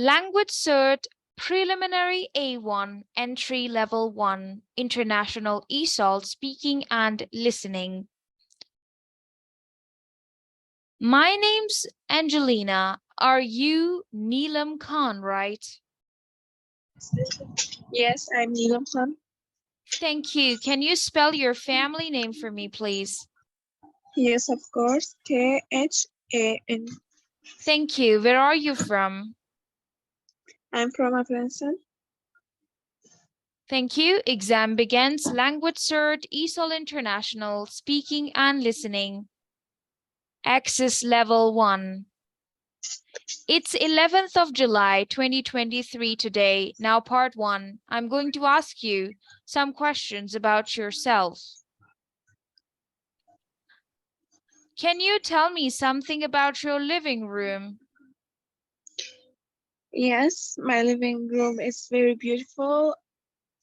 LanguageCert Preliminary A1 Entry Level 1 International ESOL Speaking and Listening. My name's Angelina. Are you Neelam Khan, right? Yes, I'm Neelam Khan. Thank you. Can you spell your family name for me, please? Yes, of course. Khan. Thank you. Where are you from? I'm from Afghanistan. Thank you. Exam begins. LanguageCert ESOL International Speaking and Listening. Access Level 1. It's 11th of July, 2023 today. Now part 1. I'm going to ask you some questions about yourself. Can you tell me something about your living room? Yes, my living room is very beautiful.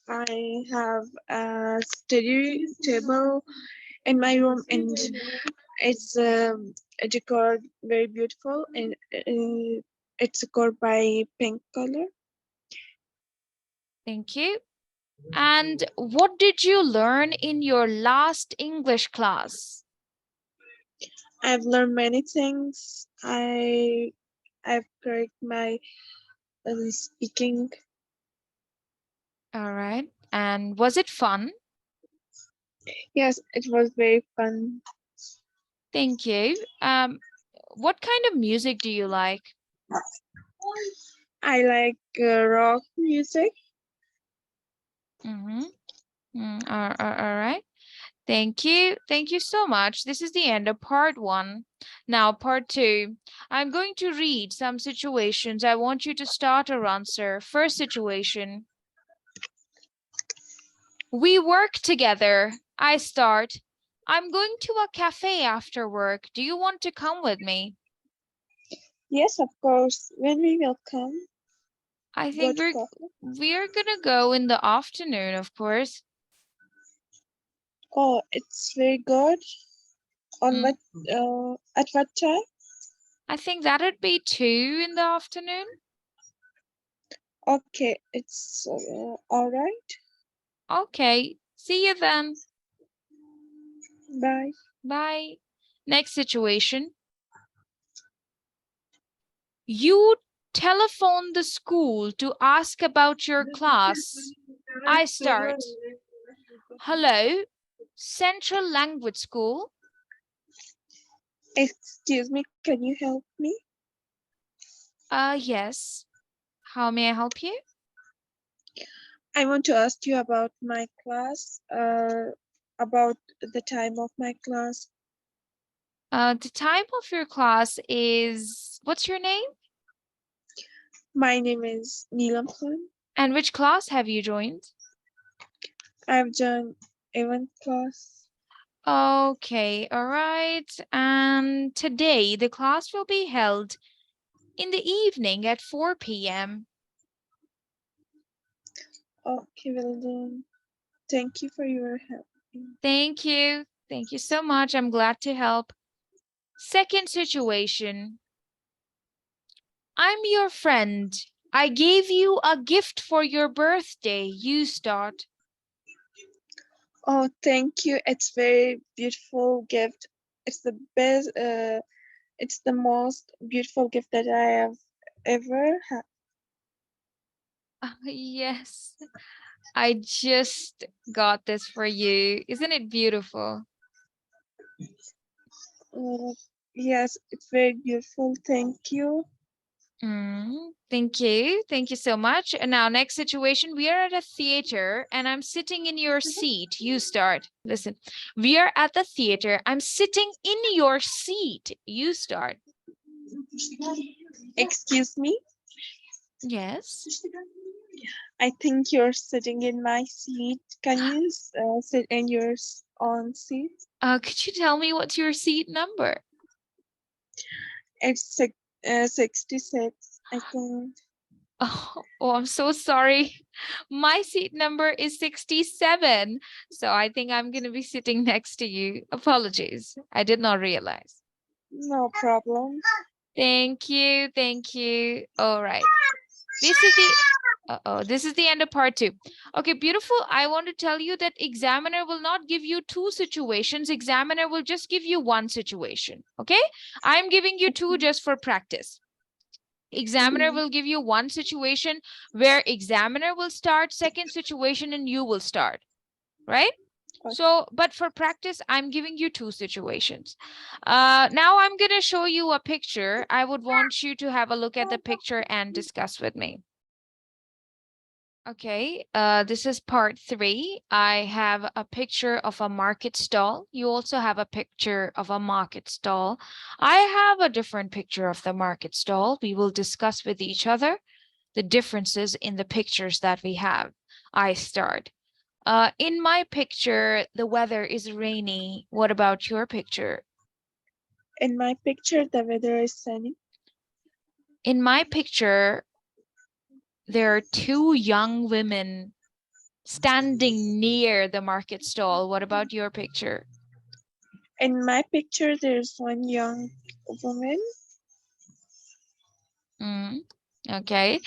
I have a study table in my room, and it's decorated very beautiful, and it's decorated by pink color. Thank you. And what did you learn in your last English class? I've learned many things. I've corrected my speaking. All right. And was it fun? Yes, it was very fun. Thank you. What kind of music do you like? I like rock music. All right. Thank you. Thank you so much. This is the end of part 1. Now, part 2. I'm going to read some situations. I want you to start or answer. First situation. We work together. I start. I'm going to a cafe after work. Do you want to come with me? Yes, of course. When we will come, I go think to coffee. we're gonna go in the afternoon, of course. Oh, it's very good. On what? At what time? I think that'd be 2 in the afternoon. Okay, it's all right. Okay, see you then. Bye. Bye. Next situation. You telephone the school to ask about your class. I start. Hello, Central Language School. Excuse me, can you help me? Yes. How may I help you? I want to ask you about my class, about the time of my class. The time of your class is, what's your name? My name is Neelam Khan. And which class have you joined? I've joined A1 class. Okay, all right. And today the class will be held in the evening at 4 p.m. Okay, well done. Thank you for your help. Thank you. Thank you so much. I'm glad to help. Second situation. I'm your friend. I gave you a gift for your birthday. You start. Oh, thank you. It's very beautiful gift. It's the best. It's the most beautiful gift that I have ever had. Yes, I just got this for you. Isn't it beautiful? Yes, it's very beautiful. Thank you. Thank you. Thank you so much. And now, next situation, we are at a theater and I'm sitting in your seat. You start. Listen, we are at the theater. I'm sitting in your seat. You start. Excuse me. Yes. I think you're sitting in my seat. Can you sit in your own seat? Could you tell me what's your seat number? It's 66, I think. Oh, I'm so sorry. My seat number is 67. So I think I'm going to be sitting next to you. Apologies. I did not realize. No problem. Thank you. Thank you. All right. This is the this is the end of part 2. Okay, beautiful. I want to tell you that examiner will not give you 2 situations. Examiner will just give you 1 situation. Okay, I'm giving you 2 just for practice. Examiner will give you 1 situation where examiner will start, second situation, and you will start, right? So, but for practice, I'm giving you 2 situations. Now I'm going to show you a picture. I would want you to have a look at the picture and discuss with me. Okay, this is part 3. I have a picture of a market stall. You also have a picture of a market stall. I have a different picture of the market stall. We will discuss with each other the differences in the pictures that we have. I start. In my picture, the weather is rainy. What about your picture? In my picture, the weather is sunny. In my picture, there are 2 young women standing near the market stall. What about your picture? In my picture, there's one young woman. Okay.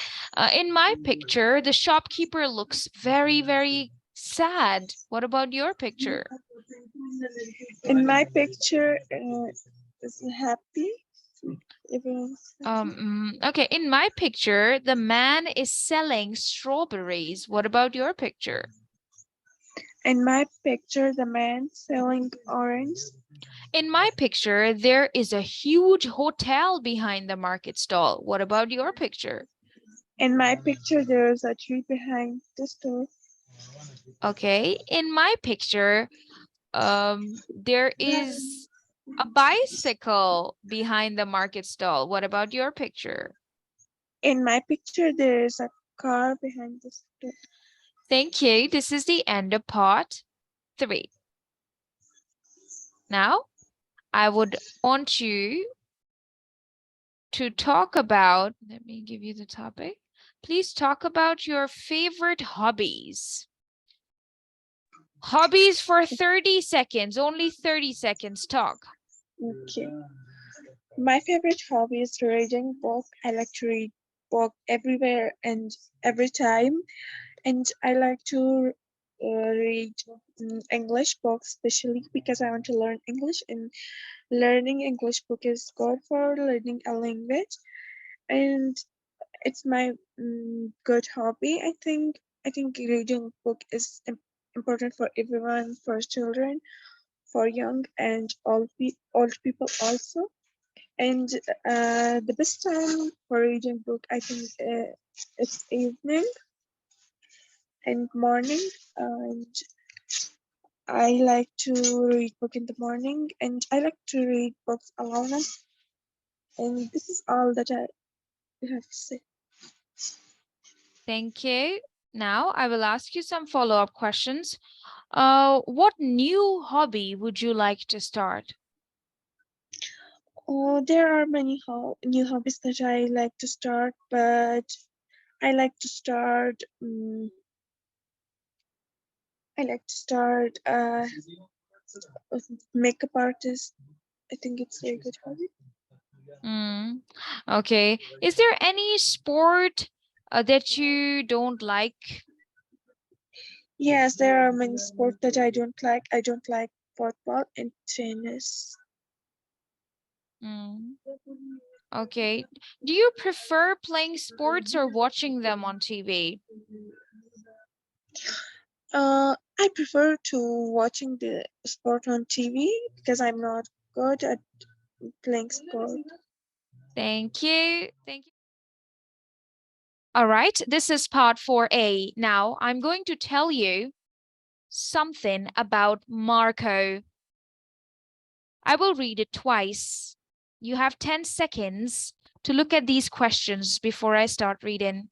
In my picture, the shopkeeper looks very, very sad. What about your picture? In my picture, is happy. Okay, in my picture, the man is selling strawberries. What about your picture? In my picture, the man selling orange. In my picture, there is a huge hotel behind the market stall. What about your picture? In my picture, there's a tree behind the store. Okay, in my picture, there is a bicycle behind the market stall. What about your picture? In my picture, there's a car behind the store. Thank you. This is the end of part 3. Now, I would want you to talk about, let me give you the topic. Please talk about your favorite hobbies. Hobbies for 30 seconds, only 30 seconds, talk. Okay. My favorite hobby is reading book. I like to read book everywhere and every time. And I like to read English books, especially because I want to learn English. And learning English book is good for learning a language. And it's my good hobby. I think reading book is important for everyone, for children, for young and old people also. And the best time for reading book, I think it's evening and morning. And I like to read book in the morning, and I like to read books alone. And this is all that I have to say. Thank you. Now I will ask you some follow-up questions. What new hobby would you like to start? Oh, there are many new hobbies that I like to start, but I like to start. I like to start makeup artist. I think it's a good hobby. Okay. Is there any sport that you don't like? Yes, there are many sports that I don't like. I don't like football and tennis. Okay. Do you prefer playing sports or watching them on TV? I prefer to watching the sport on TV because I'm not good at playing sport. Thank you. Thank you. All right, this is part 4A. Now I'm going to tell you something about Marco. I will read it twice. You have 10 seconds to look at these questions before I start reading.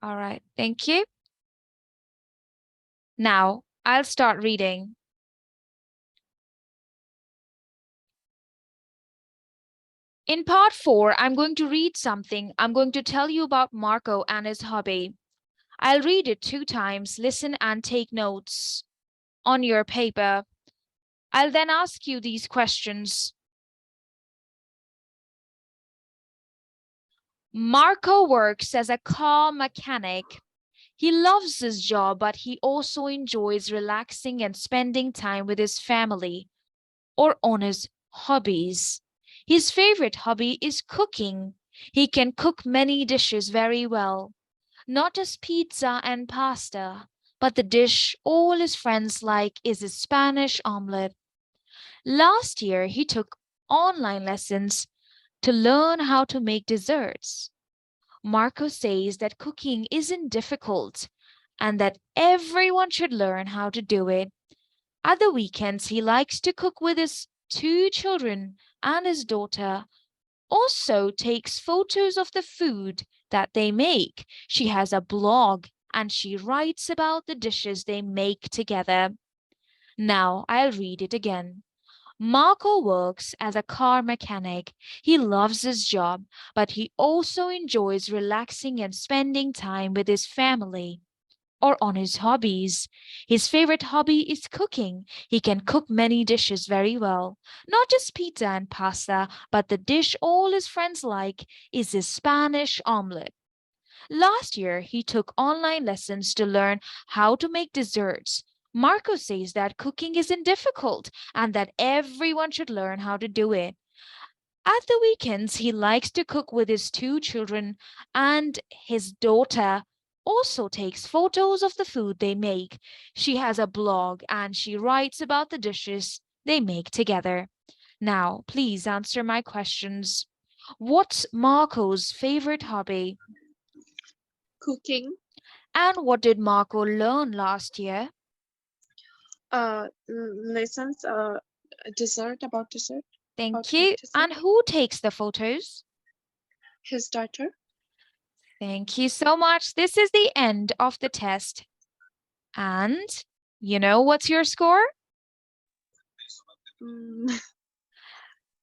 All right, thank you. Now I'll start reading. In part 4, I'm going to read something. I'm going to tell you about Marco and his hobby. I'll read it 2 times, listen and take notes on your paper. I'll then ask you these questions. Marco works as a car mechanic. He loves his job, but he also enjoys relaxing and spending time with his family or on his hobbies. His favorite hobby is cooking. He can cook many dishes very well, not just pizza and pasta, but the dish all his friends like is a Spanish omelette. Last year, he took online lessons to learn how to make desserts. Marco says that cooking isn't difficult and that everyone should learn how to do it. At the weekends, he likes to cook with his 2 children, and his daughter also takes photos of the food that they make. She has a blog and she writes about the dishes they make together. Now I'll read it again. Marco works as a car mechanic. He loves his job, but he also enjoys relaxing and spending time with his family or on his hobbies. His favorite hobby is cooking. He can cook many dishes very well, not just pizza and pasta, but the dish all his friends like is his Spanish omelette. Last year, he took online lessons to learn how to make desserts. Marco says that cooking isn't difficult and that everyone should learn how to do it. At the weekends, he likes to cook with his 2 children, and his daughter also takes photos of the food they make. She has a blog and she writes about the dishes they make together. Now, please answer my questions. What's Marco's favorite hobby? Cooking. And what did Marco learn last year? Lessons. Dessert, about dessert. Thank you. And who takes the photos? His daughter. Thank you so much. This is the end of the test. And you know what's your score?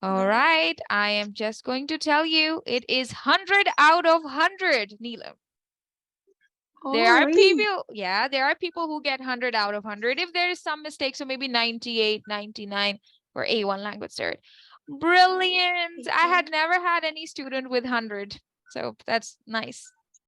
All right. I am just going to tell you it is 100 out of 100, Neelam. There are people, there are people who get 100 out of 100. If there is some mistake, so maybe 98, 99 for A1 language cert. Brilliant. I had never had any student with 100. So that's nice.